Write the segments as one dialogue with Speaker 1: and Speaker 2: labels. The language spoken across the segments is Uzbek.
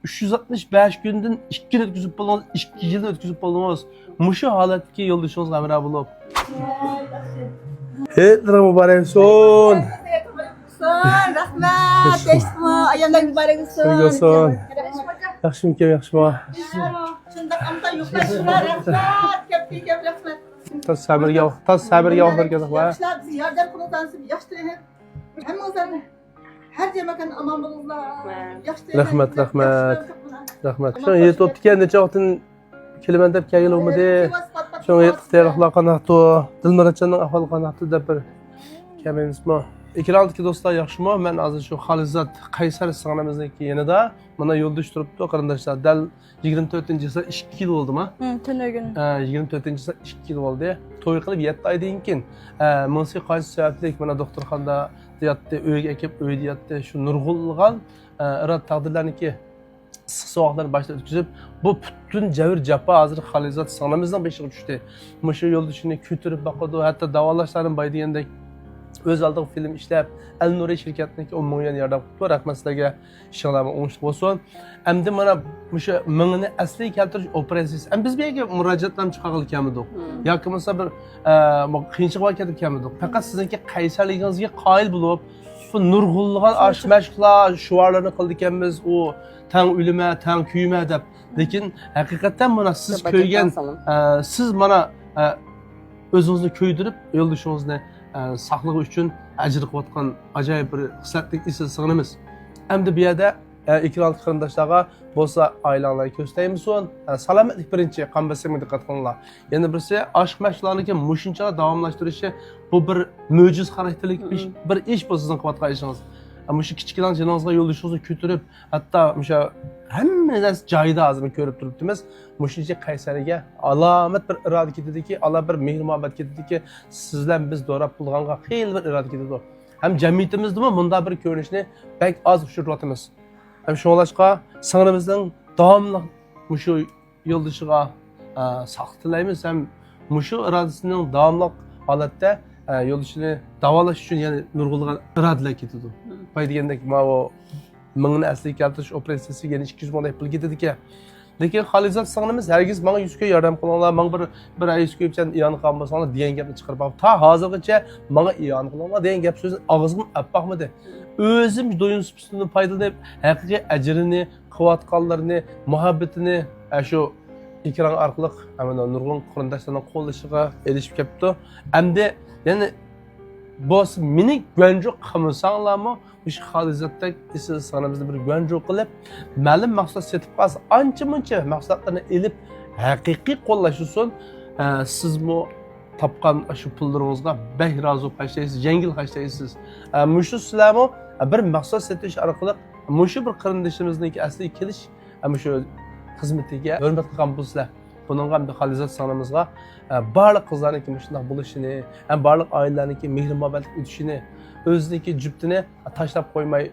Speaker 1: 365 gündən 2 gün ötküzüb bolğanız, 2 yıl ötküzüb bolğanız. Muşu holatdagi yo'ldoshingiz amra bo'lib. Heytlar mübarek olsun.
Speaker 2: Rahmat, eşitme, ayağlar mübarek olsun.
Speaker 1: Olsun. Yaxshimi kim, yaxshimi?
Speaker 2: Şundak amta yuqlaşılar, rahmat, kep rahmat.
Speaker 1: Tas sabirga vaqt berganlik va
Speaker 2: Yaxşılar bizi yardım qilsangiz, yaxshi. Hammangizlarni har jamakan aman bo'linglar. Yaxshi.
Speaker 1: Rahmat. Rahmat. Şu yetib o'tgan necha vaqtdan kelaman deb kelganmidi? Şu yetib tayyorlar qanaqdi? Dilmuratjonning ahvoli qanaqdi deb bir kelmaymizmi? Ekrandagi do'stlar yaxshimi? Men hozir shu Xalizat Qaysar singlimizniki yanida mana yo'ldosh turibdi qarindoshlar. Dal 24-yilda 2 yil bo'ldimi?
Speaker 2: Tuni gün.
Speaker 1: 24-yilda 2 yil bo'ldi. To'y qilib 7 oydan keyin musiqa qaysi sababli mana doktorxonada yotdi, uyga kelib uyda yotdi. Shu nurg'ulg'an irod taqdirlarniki issiq sovuqlarni boshdan o'tkazib, bu butun javr jafo hozir Xalizat singlimizning beshiga tushdi. Mushu yo'ldoshini ko'tarib boqadi, hatto davolashlarni bay degandek öz aldığı film işlep El Nuri şirketindeki 10 milyon yardım qilib rahmat sizlarga ishinglarni o'ngishli bo'lsin. Endi mana o'sha mingni asliga keltirish operatsiyasi. Biz bu yerga murojaatlarni chiqarib kelmadik. yoki bo'lmasa bir qiyinchilik bo'lib ketib kelmadik. Faqat sizningki qaysarligingizga qoyil bo'lib, bu nurg'ulg'an mashqlar, shuarlarni qildik ekanmiz. U tang o'lima, tang kuyma deb. Lekin haqiqatan mana siz ko'ygan, siz mana o'zingizni ko'ydirib, yo'ldoshingizni saqlığı üçün əcr qıvatqan acayip bir xislatlik isi sığınımız. Əmdi bir yerdə ikram qarindaşlara bolsa ailələri göstərimiz son. Salametlik birinci qan bəsəmə diqqət qılınlar. Yəni birisi aşk məşqlarını muşunçala davamlaşdırışı bu bir möcüz xarakterlik bir iş bu sizin qıvatqan işiniz. Ama şu kiçikdən canınızға yo'ldoshingizni ko'tarib, hatto o'sha hammangiz joyida hozir ko'rib turibmiz. Mushincha Qaysariga alomat bir iroda ketadiki, Allah bir mehr-muhabbat ketadiki, sizlar biz do'rab bo'lganga xeyli bir iroda ketadi. Ham jamiyatimizda bunda bir ko'rinishni bak oz ushiryapmiz. Ham shunlashqa singlimizning davomli mushu yo'ldoshiga saqt tilaymiz. Ham mushu irodasining davomli holatda yo'ldoshini davolash uchun yana nurg'ulg'an irodalar ketadi. Bay degandek o mingni asliga keltirish operatsiyasiga 200 ming pul ketadi ekan. Lekin Xalizat singlimiz hargiz menga 100 ga yordam qilinglar, menga bir ay 100 ga iyon qilgan bo'lsanglar degan gapni chiqarib olib, ta hozirgacha menga iyon qilinglar degan gap so'zni og'zimdan appaqmidi. O'zim do'yin supistidan foydalanib, haqiqiy ajrini, quvvatqonlarini, muhabbatini shu ekran orqali mana nurg'un qarindoshlarning qo'llashiga erishib kelibdi. Endi yani boz minik güvencu qilmasanglarmi, o'sha Xalizatdek siz sanamizda bir güvencu qilib, ma'lum maqsad setib qolsa, ancha-muncha maqsadlarni elib haqiqiy qo'llash uchun sizmi topgan shu pullaringizga bek rozi bo'lib qashlaysiz, yengil qashlaysiz. Mushu sizlarmi bir maqsad setish orqali mushu bir qarindishimizniki asliga kelish, mushu xizmatiga hurmat qilgan bo'lsizlar. Bunun hem de Xalizat sanamızga barlık kızlarınki şunday buluşunu, hem barlık ailelerninki mehr-muhabbatlik ötüşünü, özüneki cüptini taşlap koymay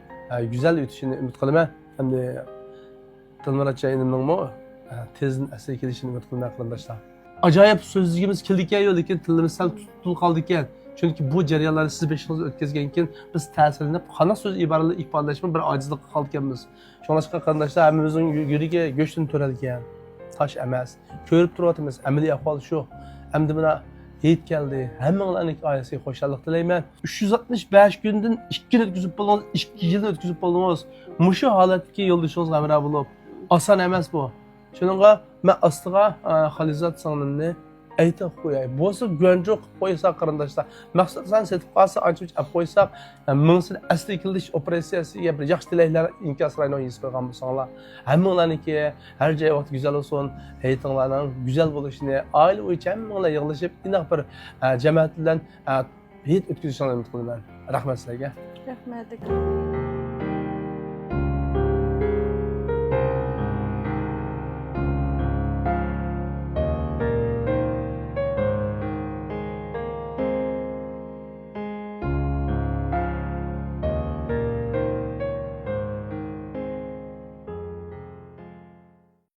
Speaker 1: güzel ötüşünü ümit kılıma. Hem de Dilmuratjon inimning tezin asliga kelishini ümit kılma qarindoshlar. Acayip sözlüğümüz keldikken yok, lekin tilimiz sal tutul qaldikken. Çünkü bu jarayonlarni siz beshingiz o'tkazgan keyin biz ta'sirlanib, qana so'z iboralar ifodalashga bir ojizlik qolganmiz. Shunga qarindoshlar hammamizning yuriga go'shtini to'radigan taş emas. Ko'rib turibmiz, amaliy ahvol shu. Endi buna yetib keldi. Hammalarning oilasiga xo'shallik tilayman. 365 kundan 2 kun o'tkazib bo'lgansiz, 2 yil o'tkazib bo'lgansiz. Mushu holatdagi yo'ldoshingiz amra bo'lib, oson emas bu. Shuningga men ostiga Xalizat singlimni aytib qo'yay. Bo'lsa güvencu qilib qo'ysa qarindoshlar. Maqsadsan setib qolsa, ancha-muncha olib qo'ysak, mingsin asli kilish operatsiyasiga bir yaxshi tilaklar inkaslarni yuz qo'ygan bo'lsanglar, hammalarniki har joy vaqt güzel olsun, hayotinglarning güzel bo'lishini, oila bo'yicha hammalar yig'ilishib, inoq bir jamoat bilan hayot o'tkazishni umid qilaman. Rahmat sizlarga.
Speaker 2: Rahmat.